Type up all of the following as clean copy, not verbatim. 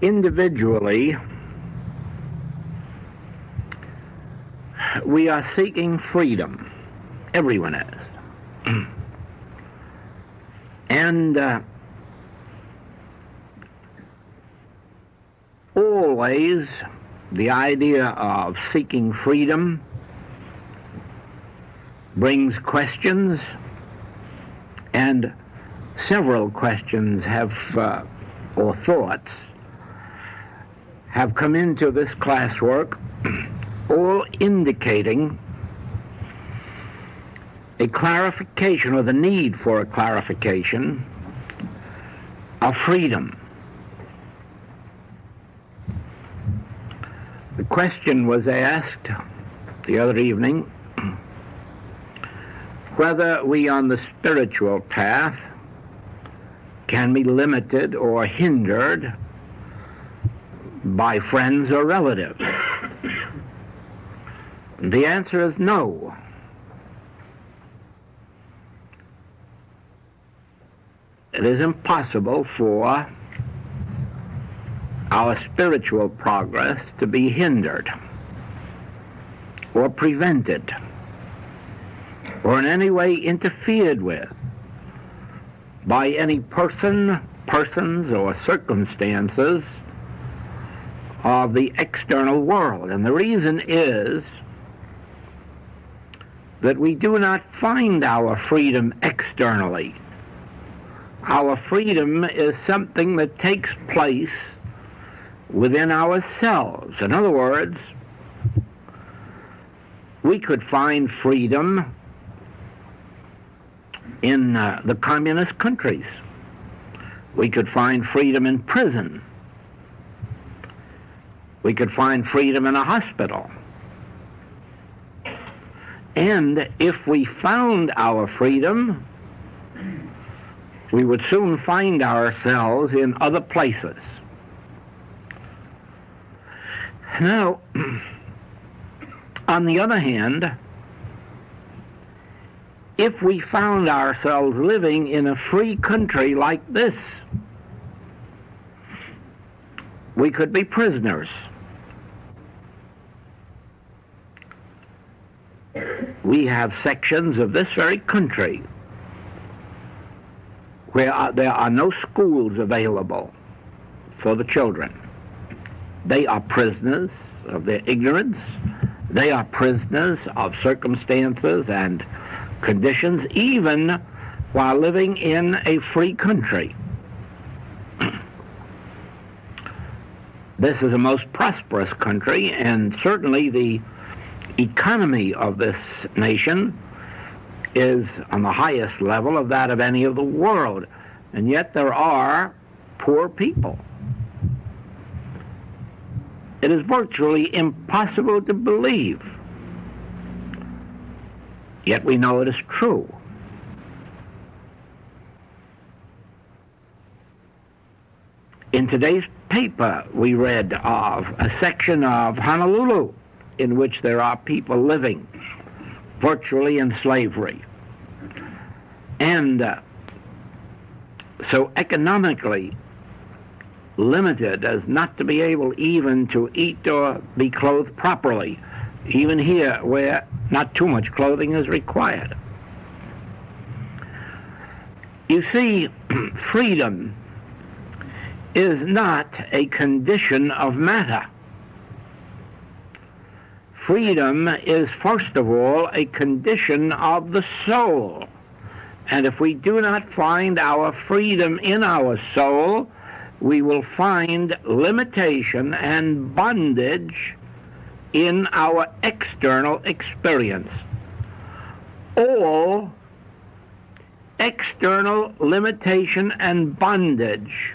Individually, we are seeking freedom. Everyone is. And always the idea of seeking freedom brings questions, and several questions have, or thoughts, have come into this classwork, all indicating a clarification, or the need for a clarification of freedom. The question was asked the other evening whether we on the spiritual path can be limited or hindered by friends or relatives. The answer is no. It is impossible for our spiritual progress to be hindered or prevented or in any way interfered with by any person, persons, or circumstances of the external world. And the reason is that we do not find our freedom externally. Our freedom is something that takes place within ourselves. In other words, we could find freedom in the communist countries. We could find freedom in prison. We could find freedom in a hospital. And if we found our freedom, we would soon find ourselves in other places. Now, on the other hand, if we found ourselves living in a free country like this, we could be prisoners. We have sections of this very country where there are no schools available for the children. They are prisoners of their ignorance. They are prisoners of circumstances and conditions, even while living in a free country. This is a most prosperous country, and certainly the economy of this nation is on the highest level of that of any of the world, and yet there are poor people. It is virtually impossible to believe, yet we know it is true. In today's paper, we read of a section of Honolulu in which there are people living virtually in slavery. And so economically limited as not to be able even to eat or be clothed properly, even here where not too much clothing is required. You see, freedom is not a condition of matter. Freedom is, first of all, a condition of the soul. And if we do not find our freedom in our soul, we will find limitation and bondage in our external experience. All external limitation and bondage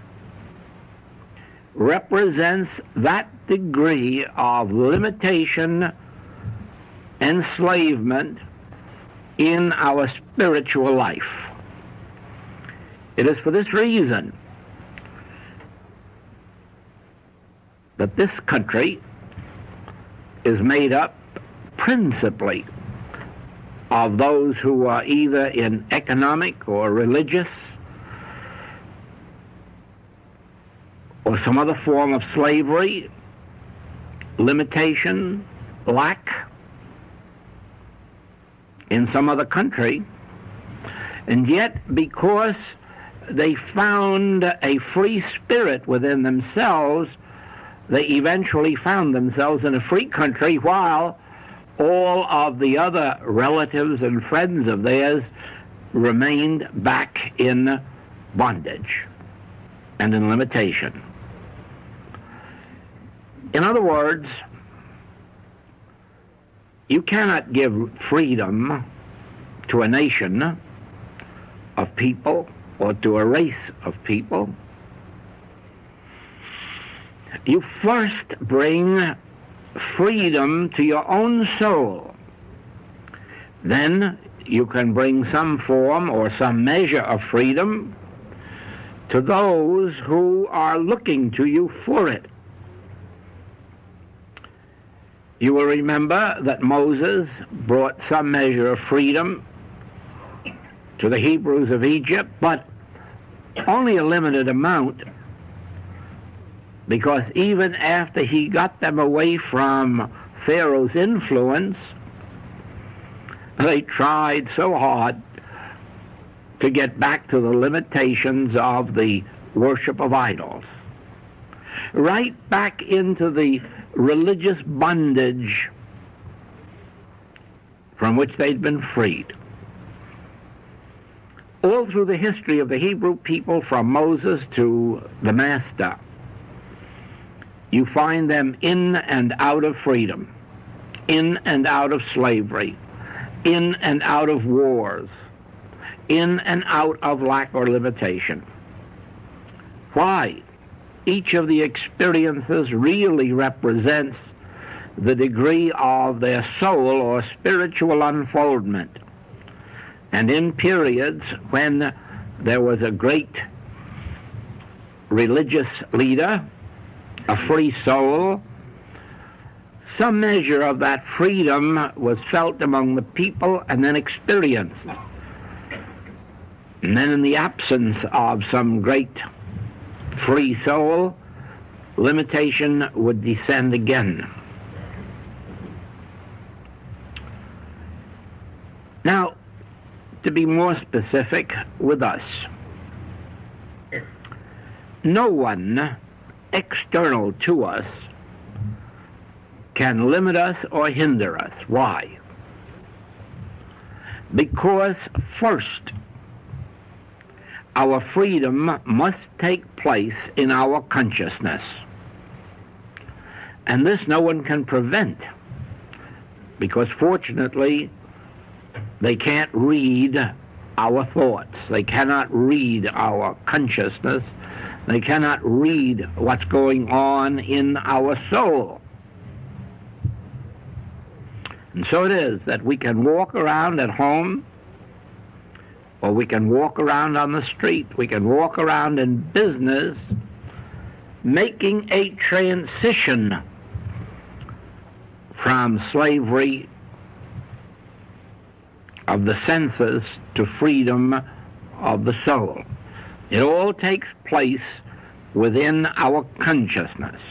represents that degree of limitation, enslavement in our spiritual life. It is for this reason that this country is made up principally of those who are either in economic or religious or some other form of slavery, limitation, lack in some other country. And yet, because they found a free spirit within themselves, they eventually found themselves in a free country, while all of the other relatives and friends of theirs remained back in bondage and in limitation. In other words, you cannot give freedom to a nation of people or to a race of people. You first bring freedom to your own soul. Then you can bring some form or some measure of freedom to those who are looking to you for it. You will remember that Moses brought some measure of freedom to the Hebrews of Egypt, but only a limited amount, because even after he got them away from Pharaoh's influence, they tried so hard to get back to the limitations of the worship of idols, right back into the religious bondage from which they'd been freed. All through the history of the Hebrew people, from Moses to the Master, you find them in and out of freedom, in and out of slavery, in and out of wars, in and out of lack or limitation. Why? Each of the experiences really represents the degree of their soul or spiritual unfoldment. And in periods when there was a great religious leader, a free soul, some measure of that freedom was felt among the people and then experienced. And then in the absence of some great free soul, limitation would descend again. Now, to be more specific with us, no one external to us can limit us or hinder us. Why? Because first, our freedom must take place in our consciousness. And this no one can prevent, because fortunately, they can't read our thoughts. They cannot read our consciousness. They cannot read what's going on in our soul. And so it is that we can walk around at home, or we can walk around on the street, we can walk around in business, making a transition from slavery of the senses to freedom of the soul. It all takes place within our consciousness.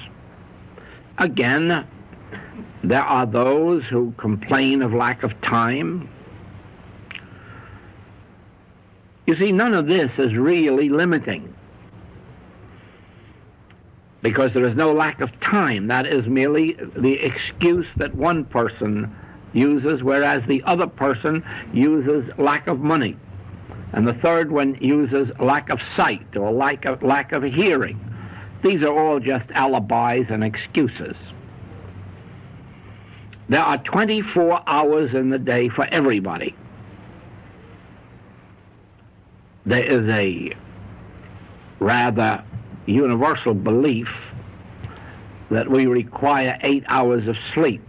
Again, there are those who complain of lack of time. You see, none of this is really limiting, because there is no lack of time. That is merely the excuse that one person uses, whereas the other person uses lack of money, and the third one uses lack of sight or lack of hearing. These are all just alibis and excuses. There are 24 hours in the day for everybody. There is a rather universal belief that we require 8 hours of sleep.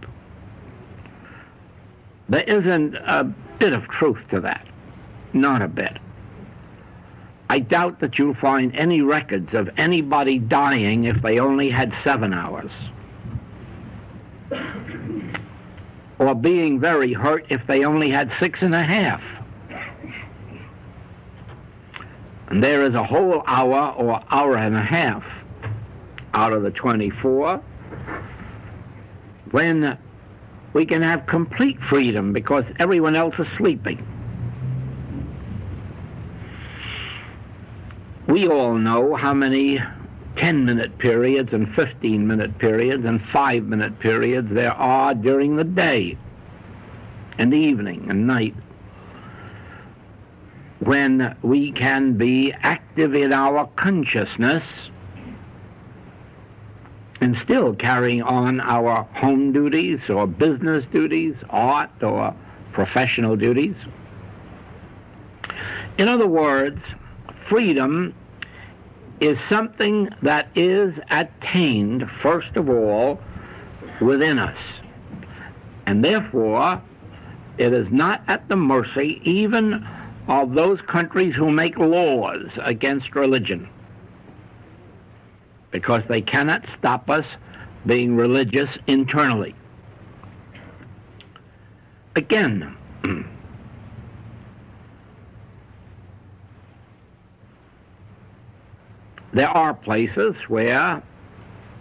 There isn't a bit of truth to that, not a bit. I doubt that you'll find any records of anybody dying if they only had 7 hours, or being very hurt if they only had 6.5. And there is a whole hour or hour and a half out of the 24, when we can have complete freedom because everyone else is sleeping. We all know how many 10-minute periods and 15-minute periods and 5-minute periods there are during the day and evening and night when we can be active in our consciousness and still carrying on our home duties or business duties, art or professional duties. In other words, freedom is something that is attained, first of all, within us. And therefore, it is not at the mercy even of those countries who make laws against religion, because they cannot stop us being religious internally. Again, there are places where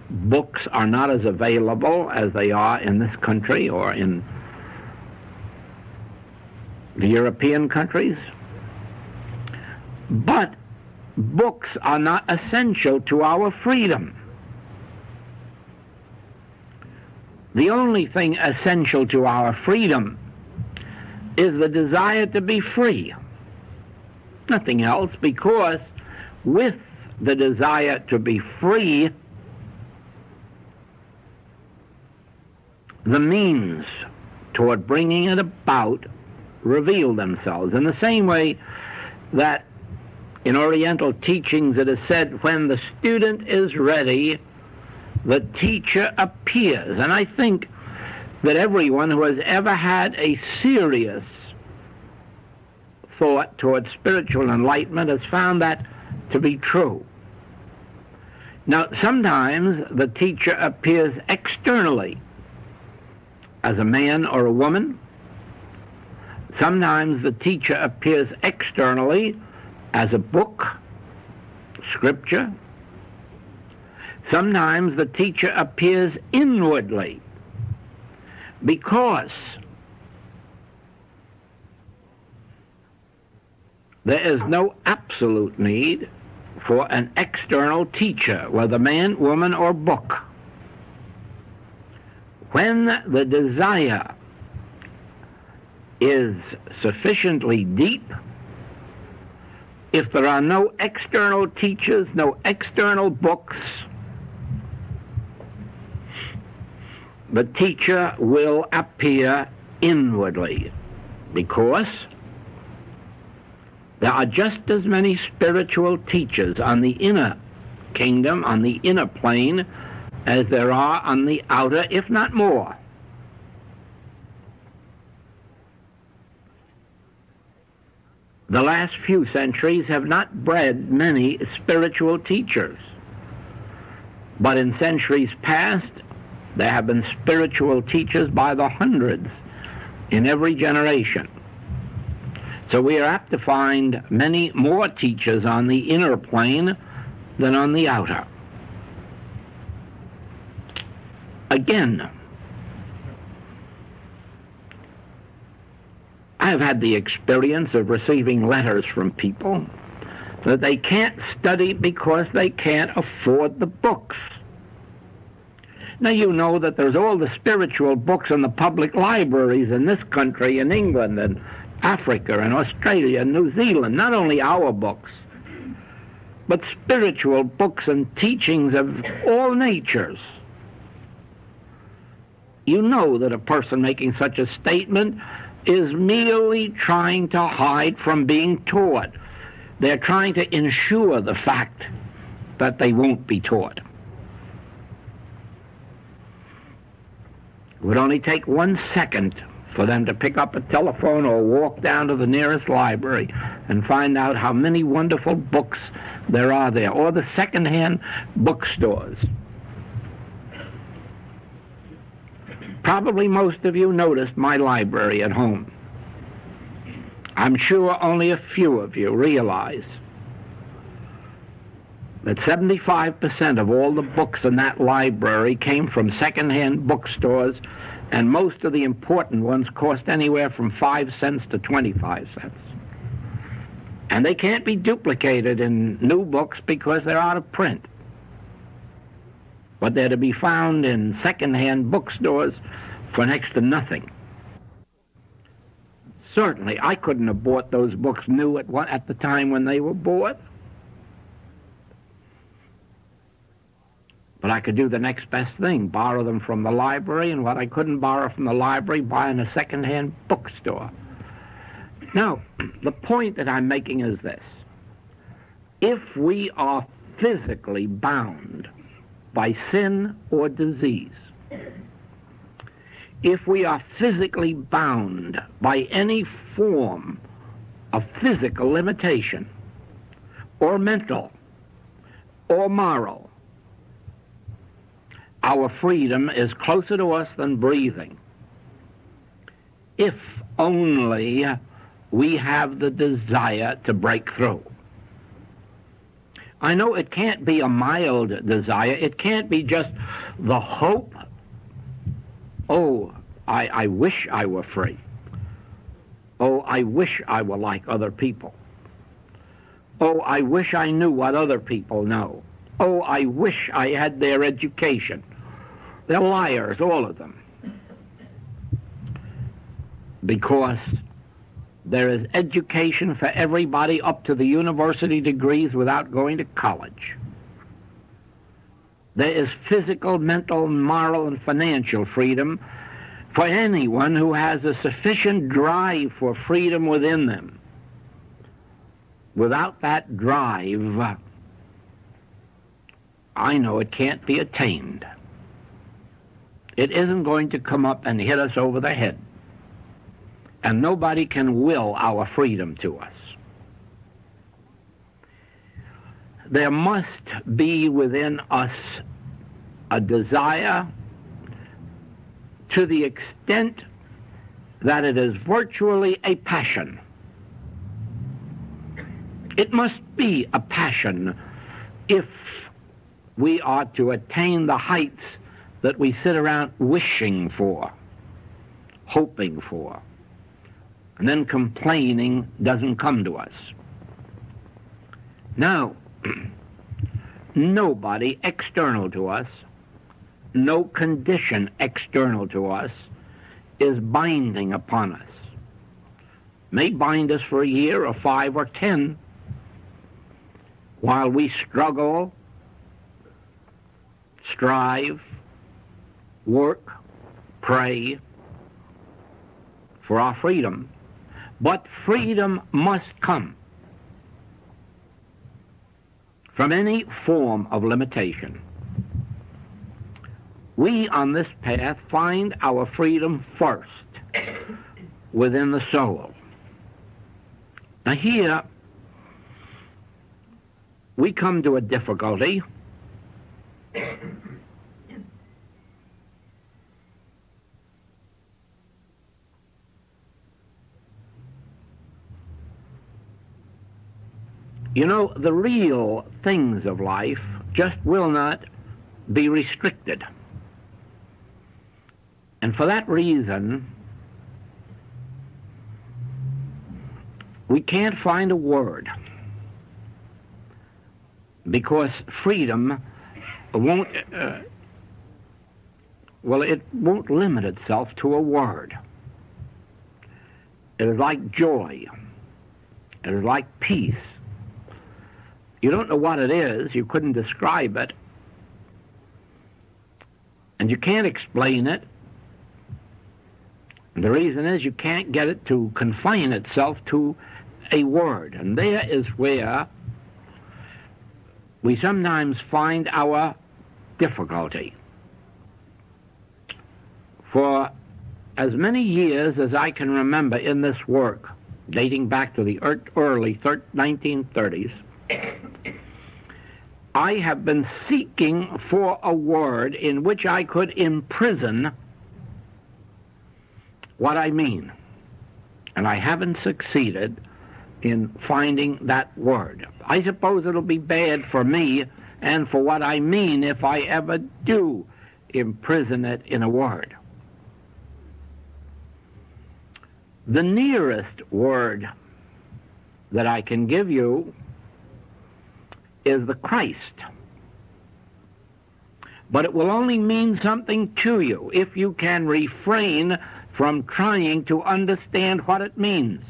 books are not as available as they are in this country or in the European countries, but books are not essential to our freedom. The only thing essential to our freedom is the desire to be free. Nothing else, because with the desire to be free, the means toward bringing it about reveal themselves. In the same way that in Oriental teachings it is said, when the student is ready, the teacher appears. And I think that everyone who has ever had a serious thought toward spiritual enlightenment has found that to be true. Now, sometimes the teacher appears externally as a man or a woman. Sometimes the teacher appears externally as a book, scripture. Sometimes the teacher appears inwardly, because there is no absolute need for an external teacher, whether man, woman, or book. When the desire is sufficiently deep, if there are no external teachers, no external books, the teacher will appear inwardly, because there are just as many spiritual teachers on the inner kingdom, on the inner plane, as there are on the outer, if not more. The last few centuries have not bred many spiritual teachers, but in centuries past, there have been spiritual teachers by the hundreds in every generation. So we are apt to find many more teachers on the inner plane than on the outer. Again, I've had the experience of receiving letters from people that they can't study because they can't afford the books. Now, you know that there's all the spiritual books in the public libraries in this country, in England, and Africa, and Australia, and New Zealand. Not only our books, but spiritual books and teachings of all natures. You know that a person making such a statement is merely trying to hide from being taught. They're trying to ensure the fact that they won't be taught. It would only take 1 second for them to pick up a telephone or walk down to the nearest library and find out how many wonderful books there are there, or the second-hand bookstores. Probably most of you noticed my library at home. I'm sure only a few of you realize that 75% of all the books in that library came from secondhand bookstores, and most of the important ones cost anywhere from 5 cents to 25 cents. And they can't be duplicated in new books because they're out of print. But they're to be found in secondhand bookstores for next to nothing. Certainly, I couldn't have bought those books new at the time when they were bought. But I could do the next best thing, borrow them from the library, and what I couldn't borrow from the library, buy in a secondhand bookstore. Now, the point that I'm making is this. If we are physically bound by sin or disease, if we are physically bound by any form of physical limitation, or mental, or moral, our freedom is closer to us than breathing. If only we have the desire to break through. I know it can't be a mild desire. It can't be just the hope, oh, I wish I were free. Oh, I wish I were like other people. Oh, I wish I knew what other people know. Oh, I wish I had their education. They're liars, all of them. Because there is education for everybody up to the university degrees without going to college. There is physical, mental, moral, and financial freedom for anyone who has a sufficient drive for freedom within them. Without that drive, I know it can't be attained. It isn't going to come up and hit us over the head. And nobody can will our freedom to us. There must be within us a desire to the extent that it is virtually a passion. It must be a passion if we are to attain the heights that we sit around wishing for, hoping for, and then complaining doesn't come to us. Now, nobody external to us, no condition external to us is binding upon us. May bind us for a year or 5 or 10 while we struggle, strive, work, pray for our freedom. But freedom must come from any form of limitation. We on this path find our freedom first within the soul. Now here we come to a difficulty. You know, the real things of life just will not be restricted. And for that reason, we can't find a word, because freedom won't, it won't limit itself to a word. It is like joy. It is like peace. You don't know what it is, you couldn't describe it, and you can't explain it. And the reason is you can't get it to confine itself to a word. And there is where we sometimes find our difficulty. For as many years as I can remember in this work, dating back to the early 1930s, I have been seeking for a word in which I could imprison what I mean. And I haven't succeeded in finding that word. I suppose it'll be bad for me and for what I mean if I ever do imprison it in a word. The nearest word that I can give you is the Christ. But it will only mean something to you if you can refrain from trying to understand what it means.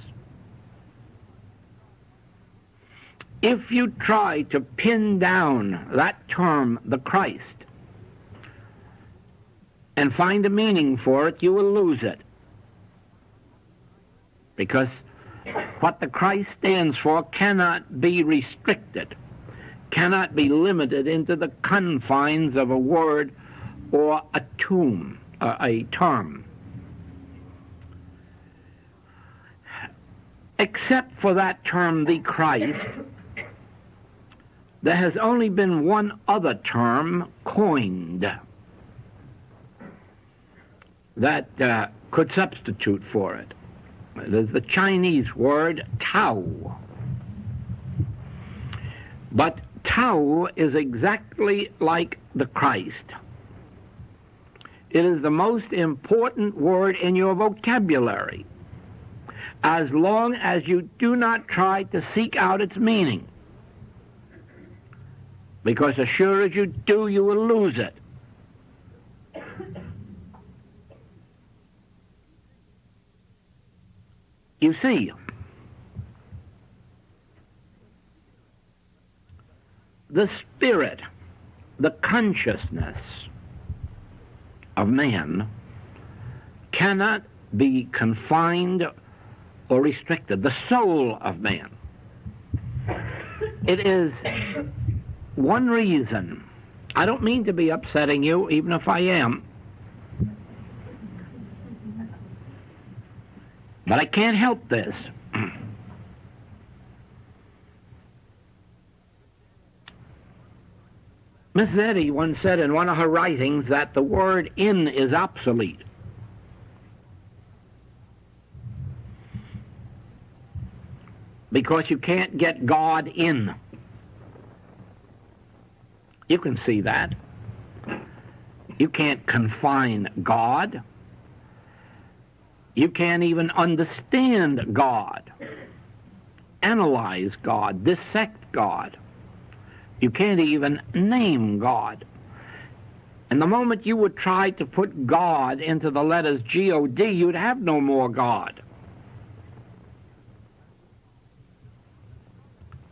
If you try to pin down that term, the Christ, and find a meaning for it, you will lose it. Because what the Christ stands for cannot be restricted, cannot be limited into the confines of a word or a term. Except for that term, the Christ, there has only been one other term coined that could substitute for it. There's the Chinese word Tao. But Tao is exactly like the Christ. It is the most important word in your vocabulary, as long as you do not try to seek out its meaning. Because as sure as you do, you will lose it. You see, the spirit, the consciousness of man cannot be confined or restricted. The soul of man. It is one reason. I don't mean to be upsetting you, even if I am. But I can't help this. Miss Eddy once said in one of her writings that the word in is obsolete. Because you can't get God in. You can see that. You can't confine God. You can't even understand God, analyze God, dissect God. You can't even name God. And the moment you would try to put God into the letters G-O-D, you'd have no more God.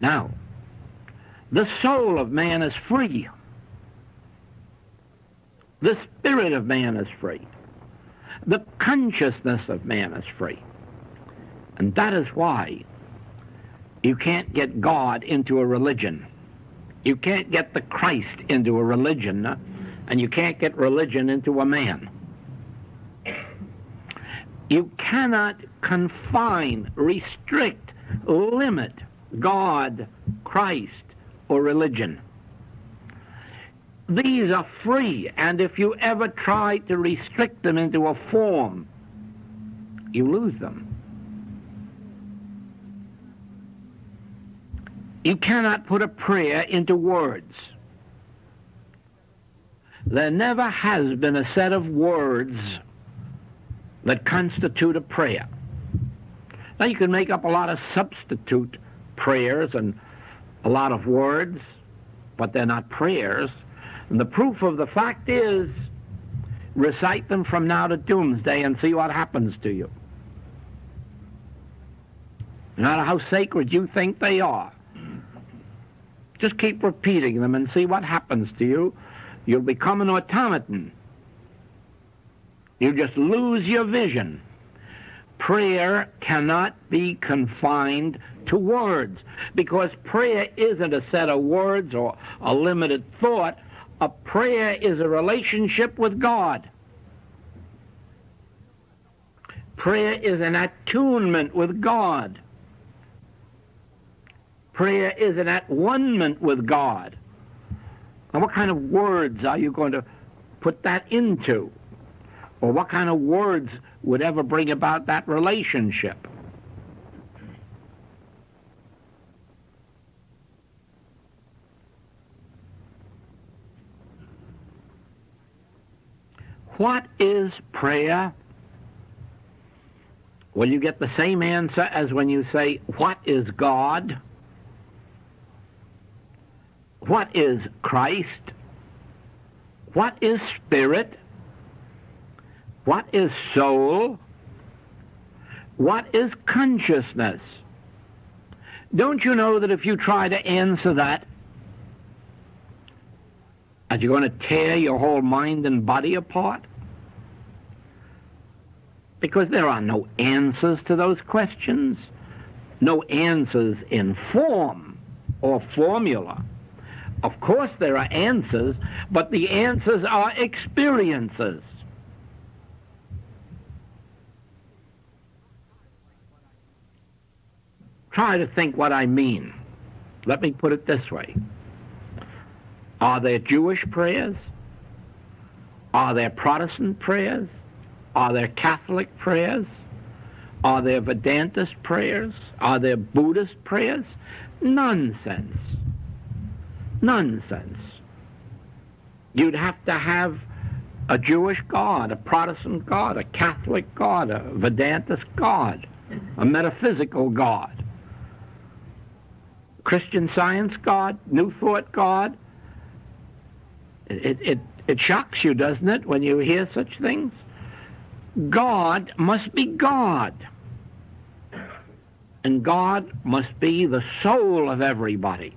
Now, the soul of man is free. The spirit of man is free. The consciousness of man is free. And that is why you can't get God into a religion. You can't get the Christ into a religion, and you can't get religion into a man. You cannot confine, restrict, limit God, Christ, or religion. These are free, and if you ever try to restrict them into a form, you lose them. You cannot put a prayer into words. There never has been a set of words that constitute a prayer. Now, you can make up a lot of substitute prayers and a lot of words, but they're not prayers. And the proof of the fact is, recite them from now to doomsday and see what happens to you. No matter how sacred you think they are, just keep repeating them and see what happens to you. You'll become an automaton. You just lose your vision. Prayer cannot be confined to words, because prayer isn't a set of words or a limited thought. A prayer is a relationship with God. Prayer is an attunement with God. Prayer is an at-one-ment with God. And what kind of words are you going to put that into? Or what kind of words would ever bring about that relationship? what is prayer? Well, you get the same answer as when you say, what is God? What is Christ? What is spirit? What is soul? What is consciousness? Don't you know that if you try to answer that you're going to tear your whole mind and body apart? Because there are no answers to those questions, no answers in form or formula. Of course there are answers, but the answers are experiences. Try to think what I mean. Let me put it this way. Are there Jewish prayers? Are there Protestant prayers? Are there Catholic prayers? Are there Vedantist prayers? Are there Buddhist prayers? Nonsense. Nonsense. You'd have to have a Jewish God, a Protestant God, a Catholic God, a Vedantist God, a metaphysical God, Christian Science God, New Thought God. It shocks you, doesn't it, when you hear such things? God must be God. And God must be the soul of everybody.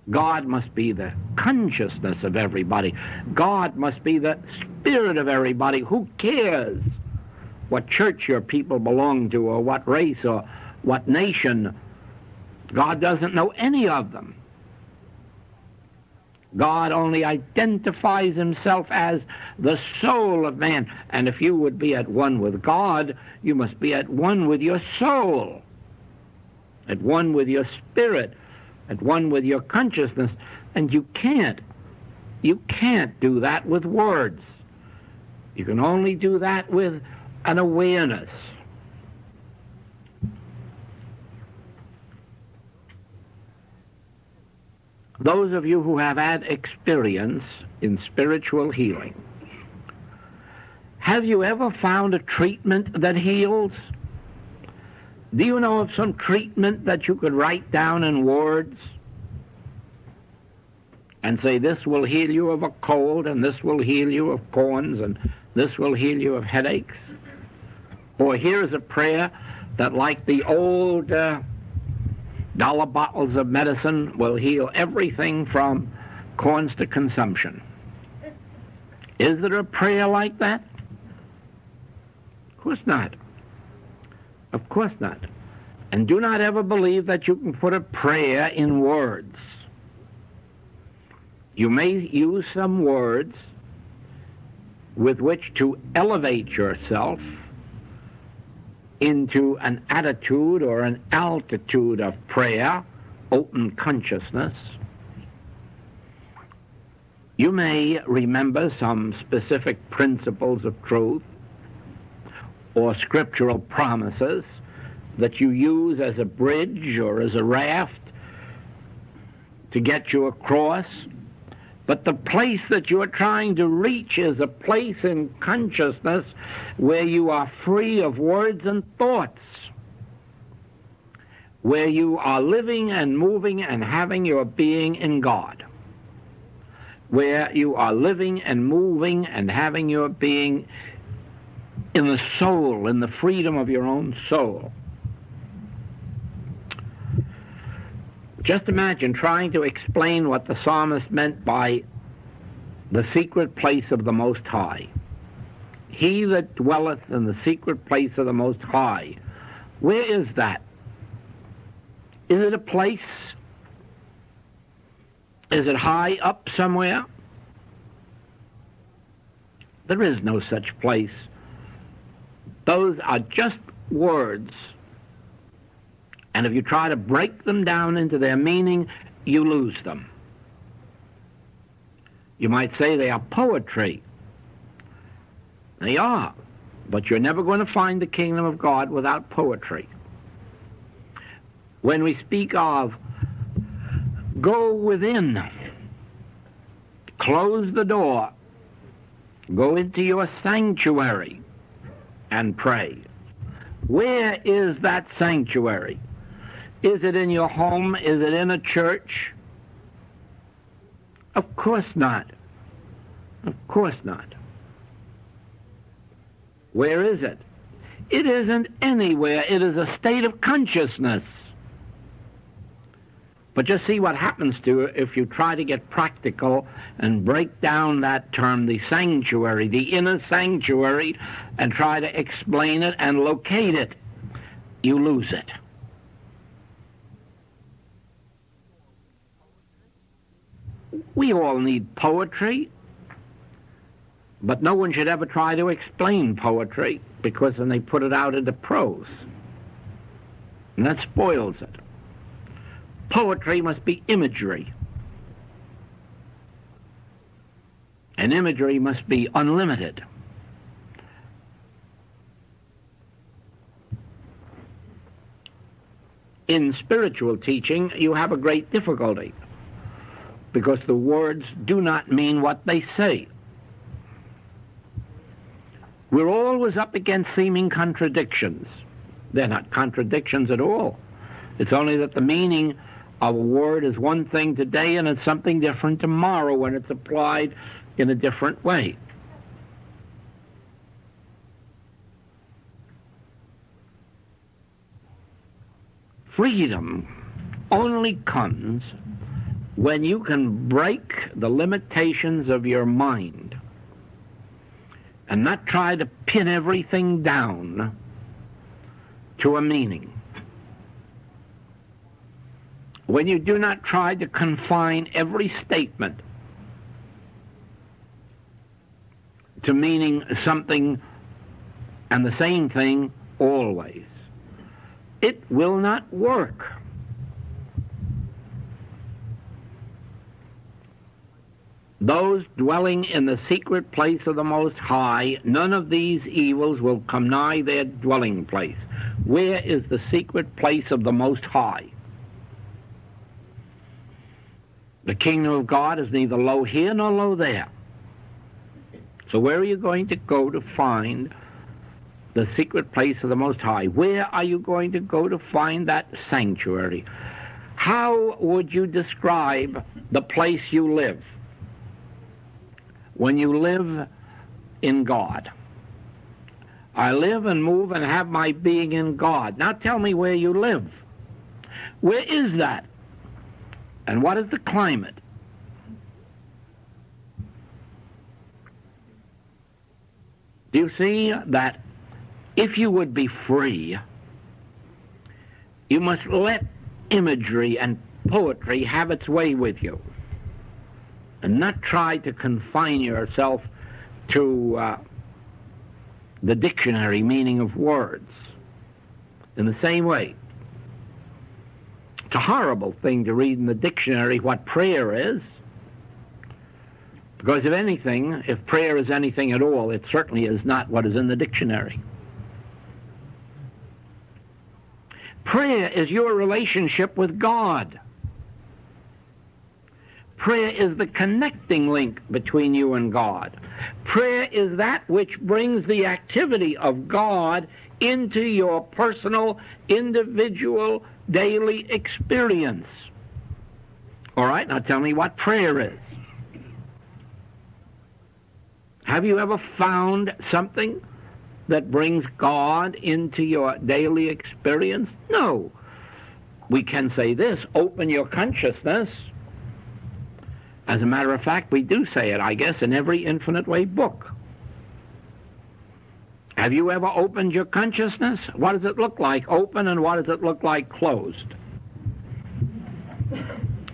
God must be the consciousness of everybody. God must be the spirit of everybody. Who cares what church your people belong to, or what race, or what nation? God doesn't know any of them. God only identifies himself as the soul of man. And if you would be at one with God, you must be at one with your soul, at one with your spirit, at one with your consciousness. And you can't do that with words. You can only do that with an awareness. Those of you who have had experience in spiritual healing, have you ever found a treatment that heals? Do you know of some treatment that you could write down in words and say, this will heal you of a cold, and this will heal you of corns, and this will heal you of headaches? Or here's a prayer that, like the old dollar bottles of medicine, will heal everything from corns to consumption. Is there a prayer like that? Of course not. Of course not. And do not ever believe that you can put a prayer in words. You may use some words with which to elevate yourself into an attitude or an altitude of prayer, open consciousness. You may remember some specific principles of truth or scriptural promises that you use as a bridge or as a raft to get you across. But the place that you are trying to reach is a place in consciousness where you are free of words and thoughts, where you are living and moving and having your being in God, where you are living and moving and having your being in the soul, in the freedom of your own soul. Just imagine trying to explain what the psalmist meant by the secret place of the Most High. He that dwelleth in the secret place of the Most High. Where is that? Is it a place? Is it high up somewhere? There is no such place. Those are just words. And if you try to break them down into their meaning, you lose them. You might say they are poetry. They are. But you're never going to find the kingdom of God without poetry. When we speak of go within, close the door, Go into your sanctuary and pray. Where is that sanctuary? Is it in your home? Is it in a church? Of course not. Of course not. Where is it? It isn't anywhere. It is a state of consciousness. But just see what happens to it if you try to get practical and break down that term, the sanctuary, the inner sanctuary, and try to explain it and locate it. You lose it. We all need poetry, but no one should ever try to explain poetry, because then they put it out into prose, and that spoils it. Poetry must be imagery, and imagery must be unlimited. In spiritual teaching, you have a great difficulty, because the words do not mean what they say. We're always up against seeming contradictions. They're not contradictions at all. It's only that the meaning of a word is one thing today and it's something different tomorrow when it's applied in a different way. Freedom only comes when you can break the limitations of your mind and not try to pin everything down to a meaning. When you do not try to confine every statement to meaning something and the same thing always, it will not work. Those dwelling in the secret place of the Most High, none of these evils will come nigh their dwelling place. Where is the secret place of the Most High? The kingdom of God is neither low here nor low there. So where are you going to go to find the secret place of the Most High? Where are you going to go to find that sanctuary? How would you describe the place you live when you live in God? I live and move and have my being in God. Now tell me where you live. Where is that? And what is the climate? Do you see that if you would be free, you must let imagery and poetry have its way with you, and not try to confine yourself to the dictionary meaning of words. In the same way, it's a horrible thing to read in the dictionary what prayer is, because if anything, if prayer is anything at all, it certainly is not what is in the dictionary. Prayer is your relationship with God. Prayer is the connecting link between you and God. Prayer is that which brings the activity of God into your personal, individual, daily experience. All right, now tell me what prayer is. Have you ever found something that brings God into your daily experience? No. We can say this: open your consciousness. As a matter of fact, we do say it, I guess, in every Infinite Way book. Have you ever opened your consciousness? What does it look like open, and what does it look like closed?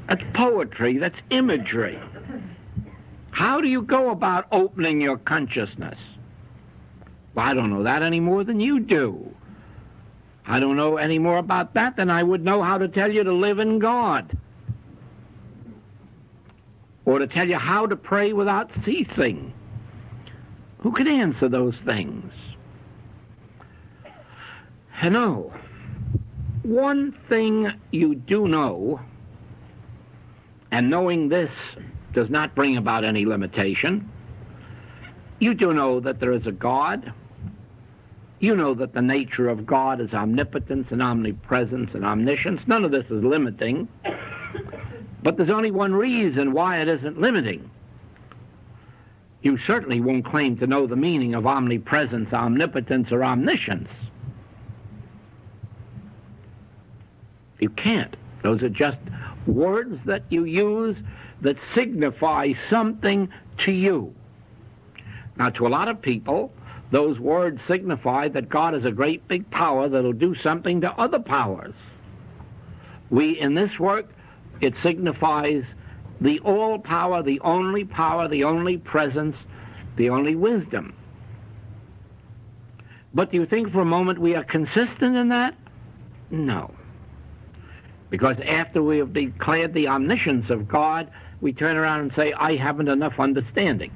That's poetry, that's imagery. How do you go about opening your consciousness? Well, I don't know that any more than you do. I don't know any more about that than I would know how to tell you to live in God, or to tell you how to pray without ceasing. Who can answer those things? No. One thing you do know, and knowing this does not bring about any limitation, You do know that there is a God. You know that the nature of God is omnipotence and omnipresence and omniscience. None of this is limiting. But there's only one reason why it isn't limiting. You certainly won't claim to know the meaning of omnipresence, omnipotence, or omniscience. You can't. Those are just words that you use that signify something to you. Now, to a lot of people, those words signify that God is a great big power that'll do something to other powers. In this work, it signifies the all power, the only presence, the only wisdom. But do you think for a moment we are consistent in that? No. Because after we have declared the omniscience of God, we turn around and say, I haven't enough understanding.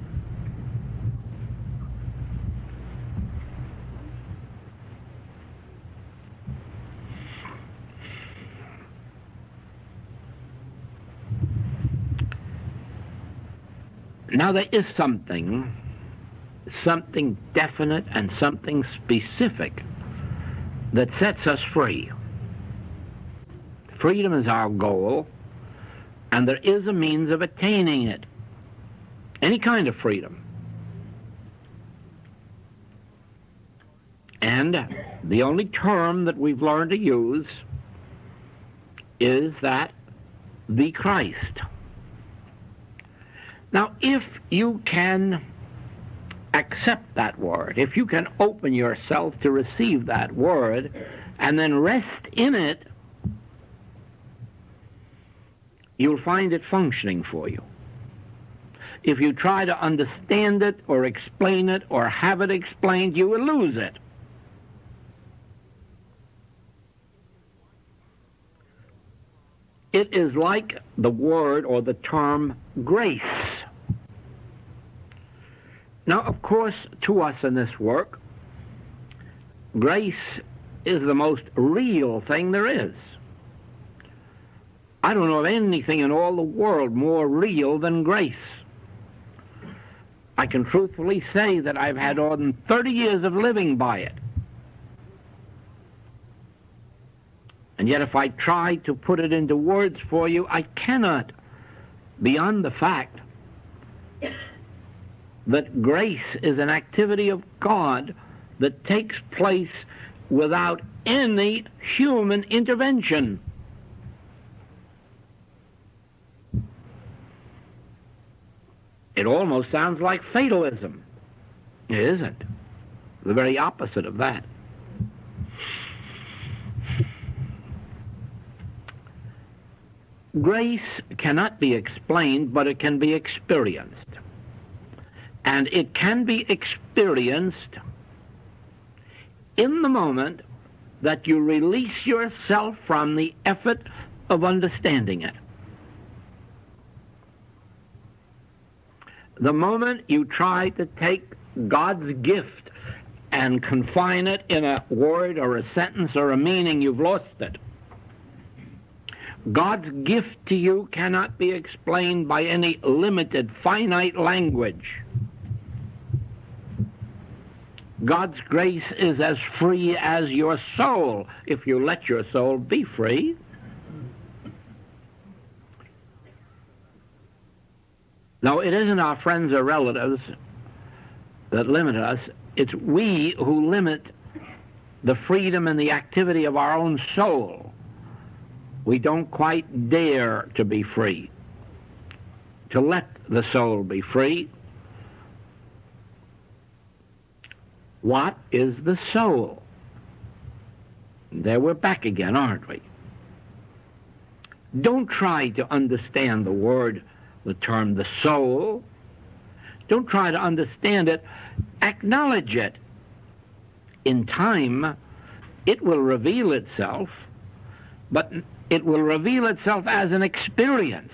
Now there is something definite and something specific that sets us free. Freedom is our goal, and there is a means of attaining it. Any kind of freedom. And the only term that we've learned to use is that the Christ. Now, if you can accept that word, if you can open yourself to receive that word and then rest in it, you'll find it functioning for you. If you try to understand it or explain it or have it explained, you will lose it. It is like the word or the term grace. Now, of course, to us in this work, grace is the most real thing there is. I don't know of anything in all the world more real than grace. I can truthfully say that I've had more than 30 years of living by it. And yet if I try to put it into words for you, I cannot, beyond the fact that grace is an activity of God that takes place without any human intervention. It almost sounds like fatalism. It isn't. The very opposite of that. Grace cannot be explained, but it can be experienced. And it can be experienced in the moment that you release yourself from the effort of understanding it. The moment you try to take God's gift and confine it in a word or a sentence or a meaning, you've lost it. God's gift to you cannot be explained by any limited, finite language. God's grace is as free as your soul, if you let your soul be free. No, it isn't our friends or relatives that limit us. It's we who limit the freedom and the activity of our own soul. We don't quite dare to be free, to let the soul be free. What is the soul? There we're back again, aren't we? Don't try to understand the term the soul. Don't try to understand it. Acknowledge it. In time, it will reveal itself, but it will reveal itself as an experience.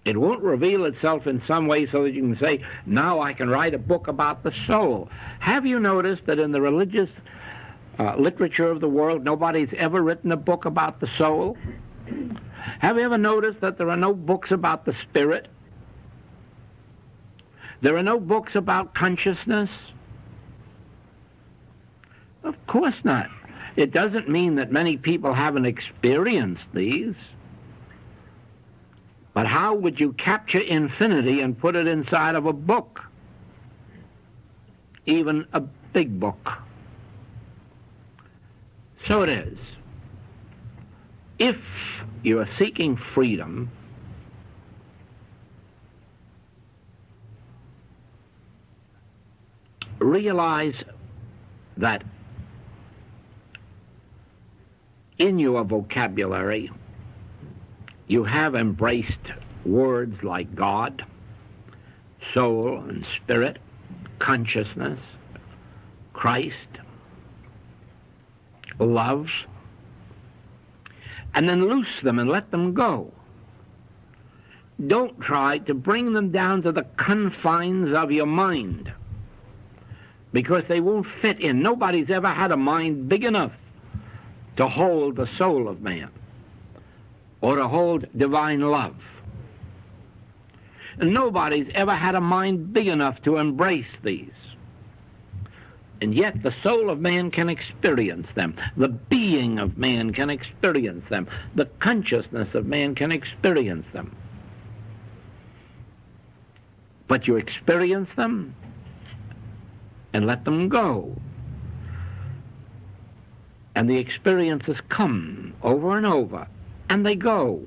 It won't reveal itself in some way so that you can say, now I can write a book about the soul. Have you noticed that in the religious literature of the world, nobody's ever written a book about the soul? Have you ever noticed that there are no books about the spirit? There are no books about consciousness? Of course not. It doesn't mean that many people haven't experienced these. But how would you capture infinity and put it inside of a book? Even a big book. So it is. If you are seeking freedom, realize that in your vocabulary you have embraced words like God, soul and spirit, consciousness, Christ, love, and then loose them and let them go. Don't try to bring them down to the confines of your mind, because they won't fit in. Nobody's ever had a mind big enough to hold the soul of man or to hold divine love. And nobody's ever had a mind big enough to embrace these. And yet the soul of man can experience them. The being of man can experience them. The consciousness of man can experience them. But you experience them and let them go. And the experiences come over and over, and they go.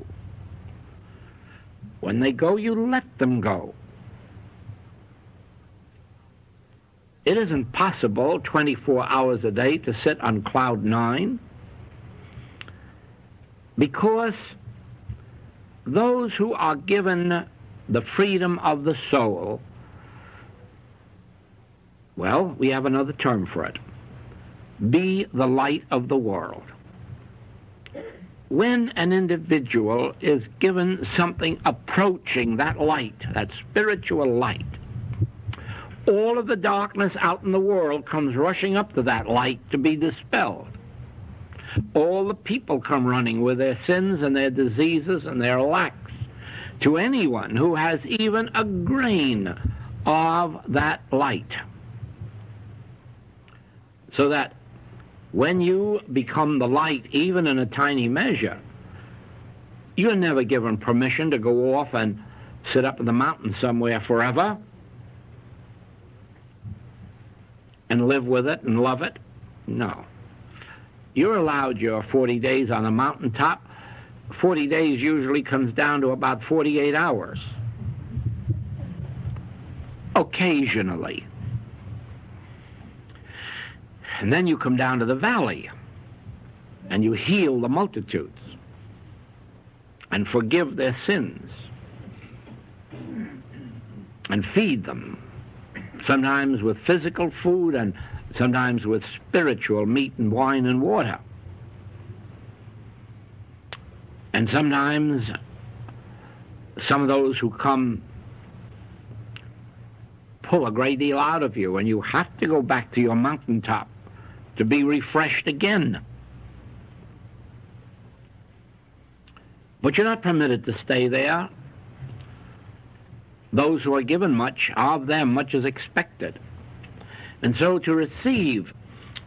When they go, you let them go. It isn't possible 24 hours a day to sit on cloud 9, because those who are given the freedom of the soul, well, we have another term for it. Be the light of the world. When an individual is given something approaching that light, that spiritual light, all of the darkness out in the world comes rushing up to that light to be dispelled. All the people come running with their sins and their diseases and their lacks to anyone who has even a grain of that light. So that when you become the light, even in a tiny measure, you're never given permission to go off and sit up in the mountain somewhere forever and live with it and love it. No. You're allowed your 40 days on a mountaintop. 40 days usually comes down to about 48 hours. Occasionally. And then you come down to the valley and you heal the multitudes and forgive their sins and feed them, sometimes with physical food and sometimes with spiritual meat and wine and water. And sometimes some of those who come pull a great deal out of you, and you have to go back to your mountaintop to be refreshed again. But you're not permitted to stay there. Those who are given much, of them much is expected. And so to receive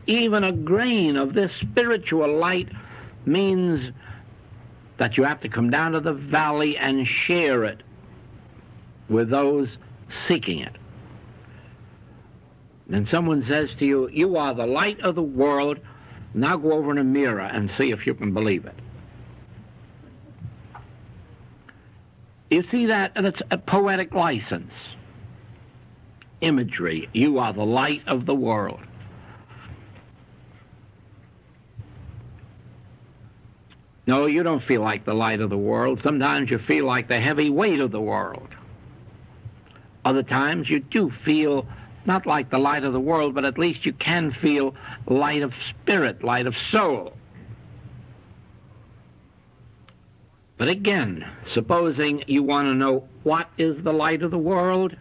even a grain of this spiritual light means that you have to come down to the valley and share it with those seeking it. Then someone says to you, you are the light of the world. Now go over in a mirror and see if you can believe it. You see that? That's a poetic license. Imagery. You are the light of the world. No, you don't feel like the light of the world. Sometimes you feel like the heavy weight of the world. Other times you do feel not like the light of the world, but at least you can feel light of spirit, light of soul. But again, supposing you want to know what is the light of the world,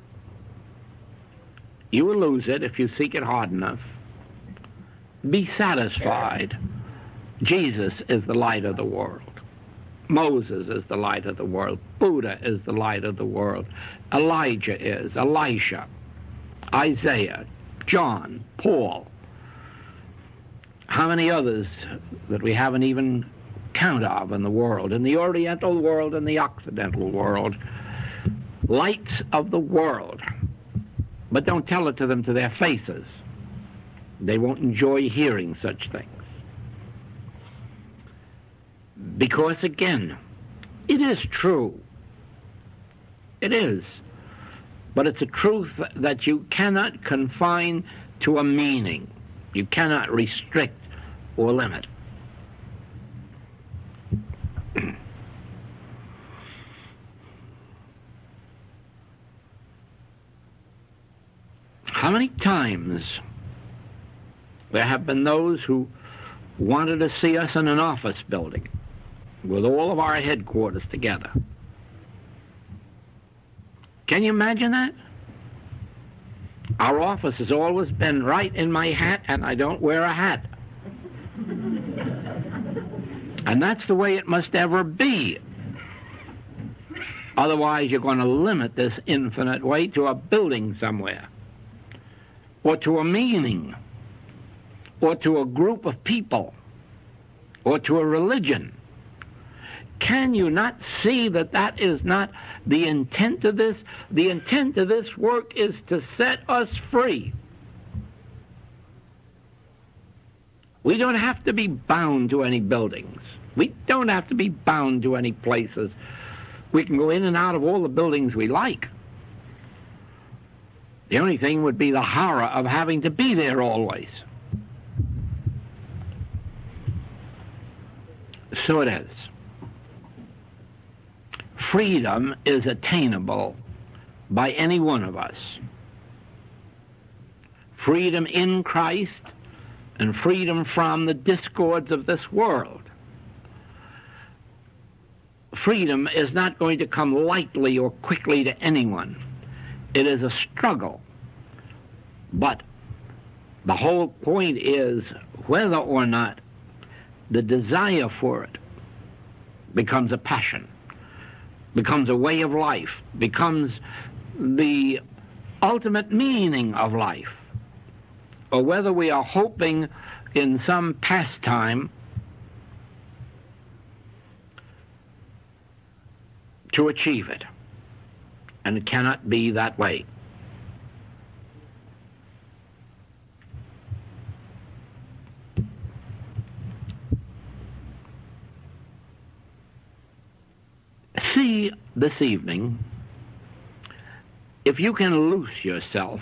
you will lose it if you seek it hard enough. Be satisfied. Jesus is the light of the world. Moses is the light of the world. Buddha is the light of the world. Elijah is. Elisha. Isaiah. John. Paul. How many others that we haven't even count of in the world, in the Oriental world and the Occidental world. Lights of the world. But don't tell it to them to their faces. They won't enjoy hearing such things. Because, again, it is true. It is. But it's a truth that you cannot confine to a meaning. You cannot restrict or limit. How many times there have been those who wanted to see us in an office building with all of our headquarters together? Can you imagine that? Our office has always been right in my hat, and I don't wear a hat. And that's the way it must ever be. Otherwise, you're going to limit this infinite way to a building somewhere, or to a meaning, or to a group of people, or to a religion. Can you not see that that is not the intent of this? The intent of this work is to set us free. We don't have to be bound to any buildings. We don't have to be bound to any places. We can go in and out of all the buildings we like. The only thing would be the horror of having to be there always. So it is. Freedom is attainable by any one of us. Freedom in Christ and freedom from the discords of this world. Freedom is not going to come lightly or quickly to anyone. It is a struggle. But the whole point is whether or not the desire for it becomes a passion, becomes a way of life, becomes the ultimate meaning of life, or whether we are hoping in some pastime to achieve it. And it cannot be that way. See this evening if you can loose yourself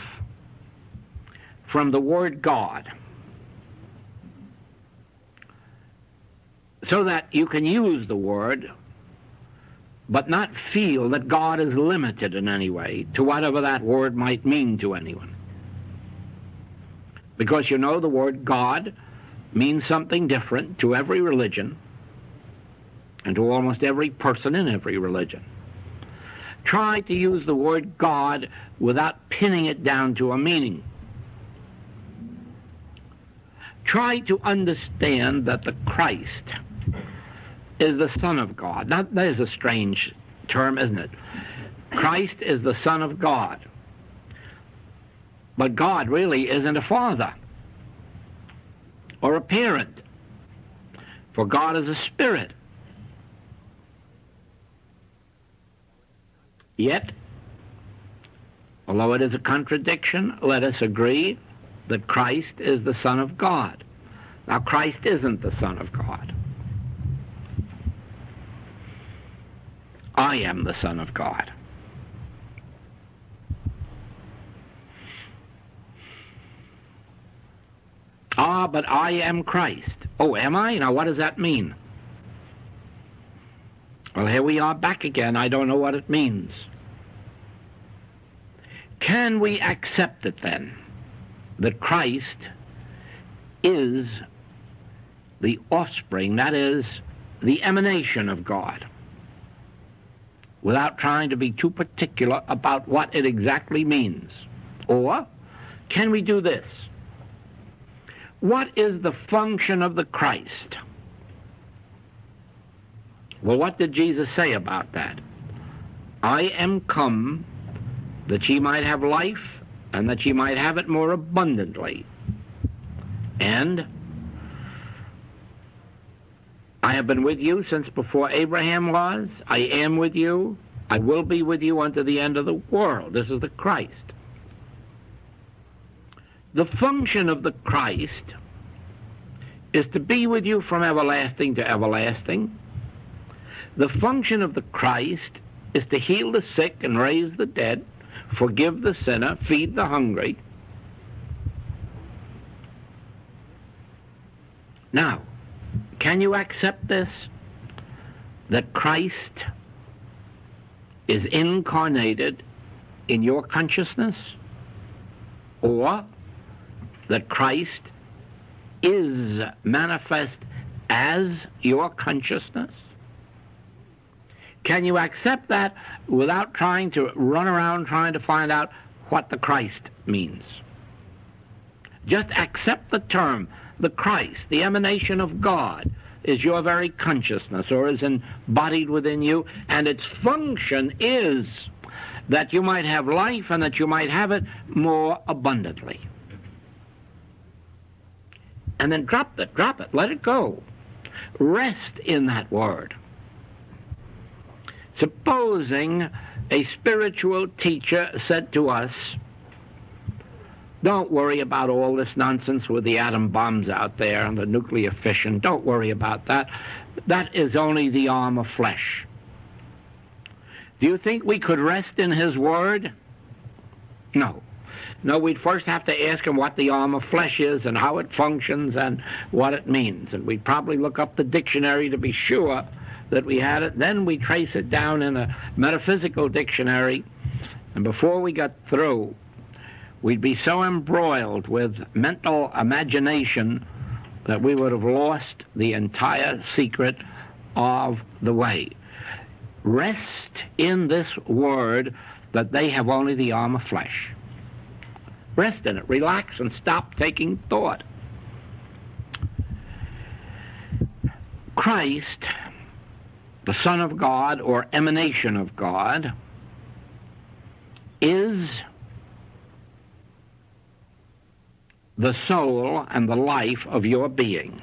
from the word God so that you can use the word but not feel that God is limited in any way to whatever that word might mean to anyone. Because you know the word God means something different to every religion and to almost every person in every religion. Try to use the word God without pinning it down to a meaning. Try to understand that the Christ is the Son of God. Now, that is a strange term, isn't it? Christ is the Son of God. But God really isn't a father or a parent, for God is a spirit. Yet, although it is a contradiction, let us agree that Christ is the Son of God. Now, Christ isn't the Son of God. I am the Son of God. Ah, but I am Christ. Oh, am I? Now, what does that mean? Well, here we are back again. I don't know what it means. Can we accept it then, that Christ is the offspring, that is, the emanation of God, without trying to be too particular about what it exactly means? Or can we do this? What is the function of the Christ? Well, what did Jesus say about that? I am come that ye might have life, and that ye might have it more abundantly. And I have been with you since before Abraham was. I am with you. I will be with you unto the end of the world. This is the Christ. The function of the Christ is to be with you from everlasting to everlasting. The function of the Christ is to heal the sick and raise the dead, forgive the sinner, feed the hungry. Now, can you accept this? That Christ is incarnated in your consciousness? Or that Christ is manifest as your consciousness? Can you accept that without trying to run around trying to find out what the Christ means? Just accept the term, the Christ, the emanation of God, is your very consciousness, or is embodied within you, and its function is that you might have life and that you might have it more abundantly. And then drop it, let it go. Rest in that word. Supposing a spiritual teacher said to us, don't worry about all this nonsense with the atom bombs out there and the nuclear fission. Don't worry about that. That is only the arm of flesh. Do you think we could rest in his word? No. No, we'd first have to ask him what the arm of flesh is and how it functions and what it means. And we'd probably look up the dictionary to be sure that we had it. Then we trace it down in a metaphysical dictionary. And before we got through, we'd be so embroiled with mental imagination that we would have lost the entire secret of the way. Rest in this word that they have only the arm of flesh. Rest in it. Relax and stop taking thought. Christ, the Son of God, or emanation of God, is the soul and the life of your being,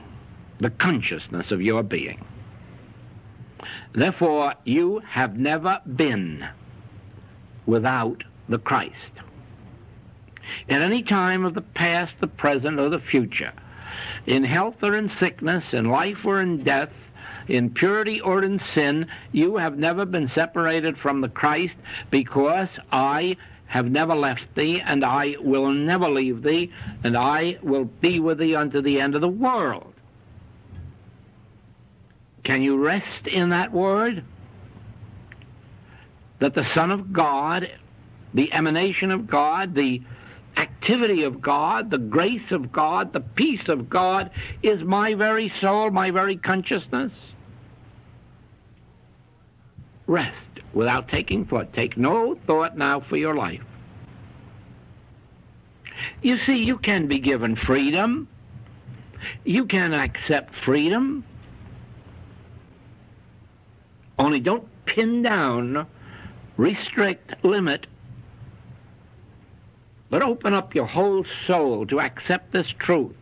the consciousness of your being. Therefore, you have never been without the Christ. At any time of the past, the present, or the future, in health or in sickness, in life or in death, in purity or in sin, you have never been separated from the Christ, because I have never left thee, and I will never leave thee, and I will be with thee unto the end of the world. Can you rest in that word? That the Son of God, the emanation of God, the activity of God, the grace of God, the peace of God is my very soul, my very consciousness? Rest without taking thought. Take no thought now for your life. You see, you can be given freedom. You can accept freedom. Only don't pin down, restrict, limit, but open up your whole soul to accept this truth,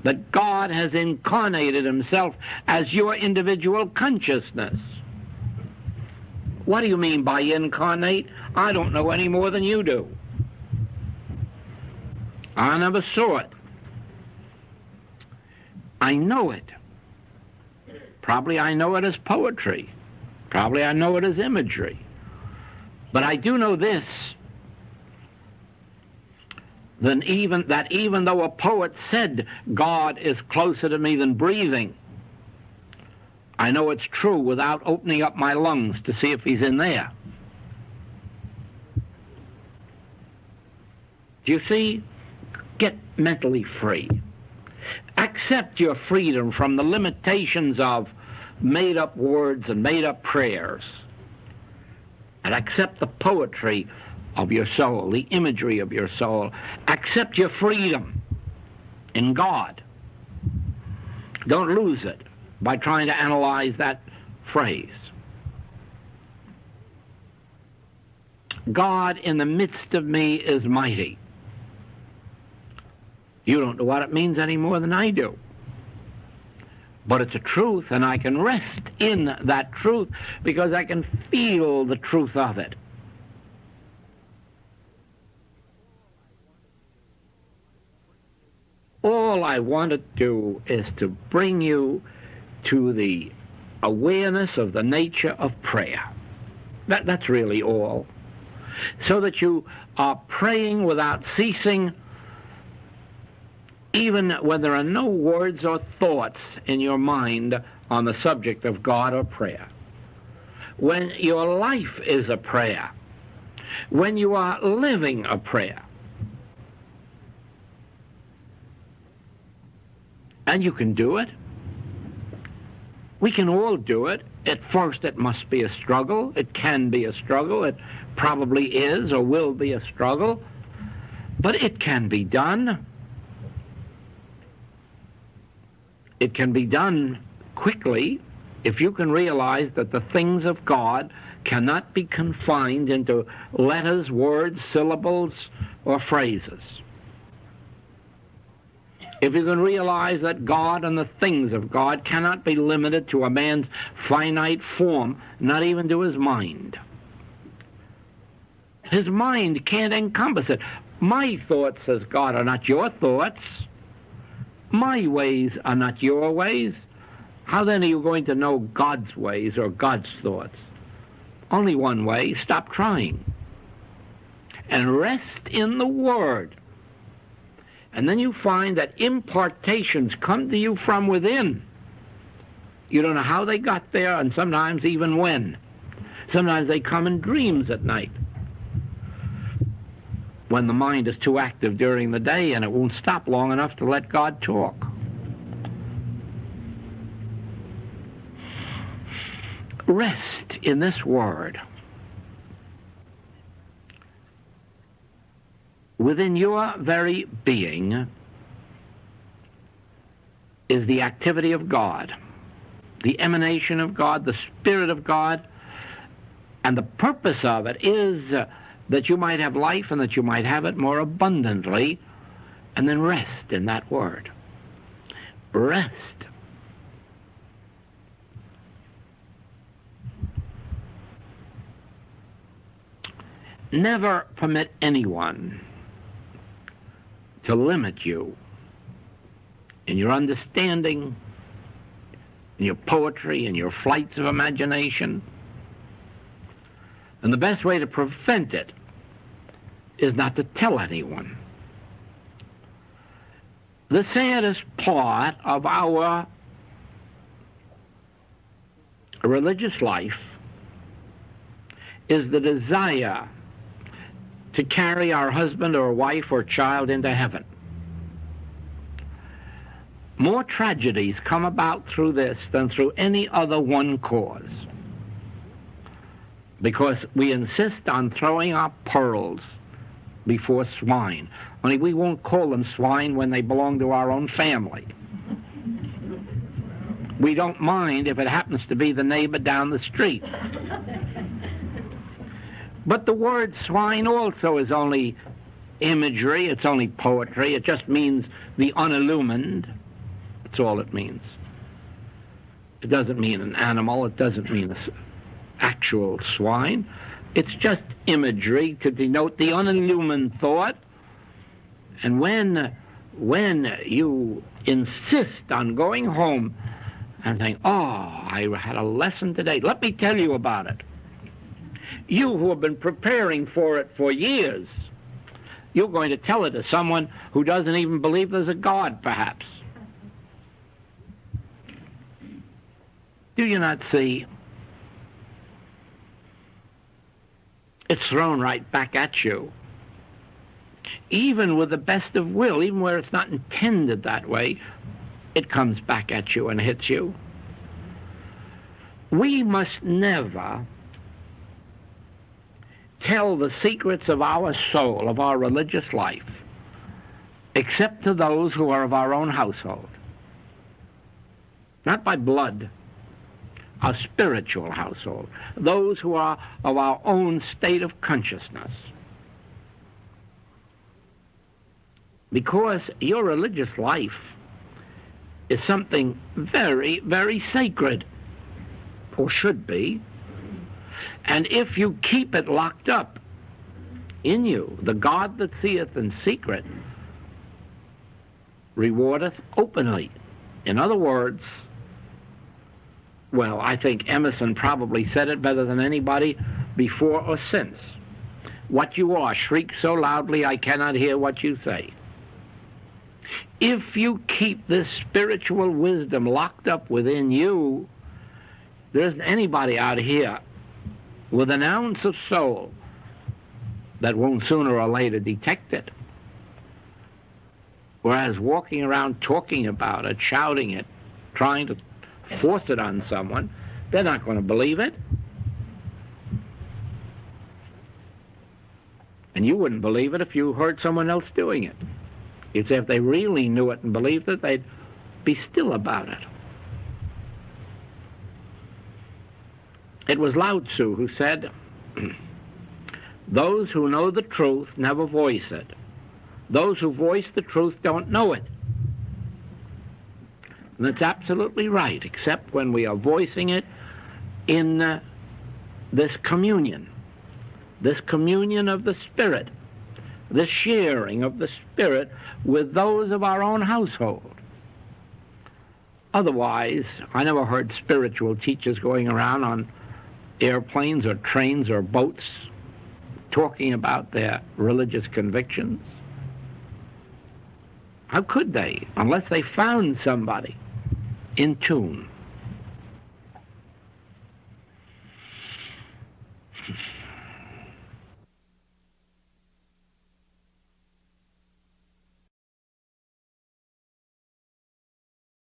that God has incarnated himself as your individual consciousness. What do you mean by incarnate? I don't know any more than you do. I never saw it. I know it. Probably I know it as poetry. Probably I know it as imagery. But I do know this, that even though a poet said God is closer to me than breathing, I know it's true without opening up my lungs to see if he's in there. Do you see? Get mentally free. Accept your freedom from the limitations of made-up words and made-up prayers. And accept the poetry of your soul, the imagery of your soul. Accept your freedom in God. Don't lose it by trying to analyze that phrase. God in the midst of me is mighty. You don't know what it means any more than I do. But it's a truth, and I can rest in that truth because I can feel the truth of it. All I want to do is to bring you to the awareness of the nature of prayer. That's really all. So that you are praying without ceasing, even when there are no words or thoughts in your mind on the subject of God or prayer. When your life is a prayer, when you are living a prayer. And you can do it. We can all do it. At first it must be a struggle. It can be a struggle. It probably is or will be a struggle. But it can be done. It can be done quickly if you can realize that the things of God cannot be confined into letters, words, syllables, or phrases. If you can realize that God and the things of God cannot be limited to a man's finite form, not even to his mind. His mind can't encompass it. My thoughts, says God, are not your thoughts. My ways are not your ways. How then are you going to know God's ways or God's thoughts? Only one way: stop trying. And rest in the Word. And then you find that impartations come to you from within. You don't know how they got there, and sometimes even when. Sometimes they come in dreams at night, when the mind is too active during the day and it won't stop long enough to let God talk. Rest in this Word. Within your very being is the activity of God, the emanation of God, the Spirit of God, and the purpose of it is that you might have life and that you might have it more abundantly, and then rest in that Word. Rest. Never permit anyone to limit you in your understanding, in your poetry, in your flights of imagination. And the best way to prevent it is not to tell anyone. The saddest part of our religious life is the desire to carry our husband or wife or child into heaven. More tragedies come about through this than through any other one cause, because we insist on throwing our pearls before swine. Only we won't call them swine when they belong to our own family. We don't mind if it happens to be the neighbor down the street. But the word swine also is only imagery, it's only poetry, it just means the unillumined. That's all it means. It doesn't mean an animal, it doesn't mean an actual swine. It's just imagery to denote the unillumined thought. And when you insist on going home and think, oh, I had a lesson today, let me tell you about it. You who have been preparing for it for years, you're going to tell it to someone who doesn't even believe there's a God, perhaps. Do you not see? It's thrown right back at you. Even with the best of will, even where it's not intended that way, it comes back at you and hits you. We must never tell the secrets of our soul, of our religious life, except to those who are of our own household. Not by blood, a spiritual household, those who are of our own state of consciousness. Because your religious life is something very, very sacred, or should be. And if you keep it locked up in you, the God that seeth in secret rewardeth openly. In other words, well, I think Emerson probably said it better than anybody before or since. What you are, shriek so loudly I cannot hear what you say. If you keep this spiritual wisdom locked up within you, there isn't anybody out here with an ounce of soul that won't sooner or later detect it. Whereas walking around talking about it, shouting it, trying to force it on someone, they're not going to believe it. And you wouldn't believe it if you heard someone else doing it. You'd say if they really knew it and believed it, they'd be still about it. It was Lao Tzu who said, those who know the truth never voice it. Those who voice the truth don't know it. And that's absolutely right, except when we are voicing it in this communion of the Spirit, the sharing of the Spirit with those of our own household. Otherwise, I never heard spiritual teachers going around on airplanes or trains or boats talking about their religious convictions. How could they, unless they found somebody in tune?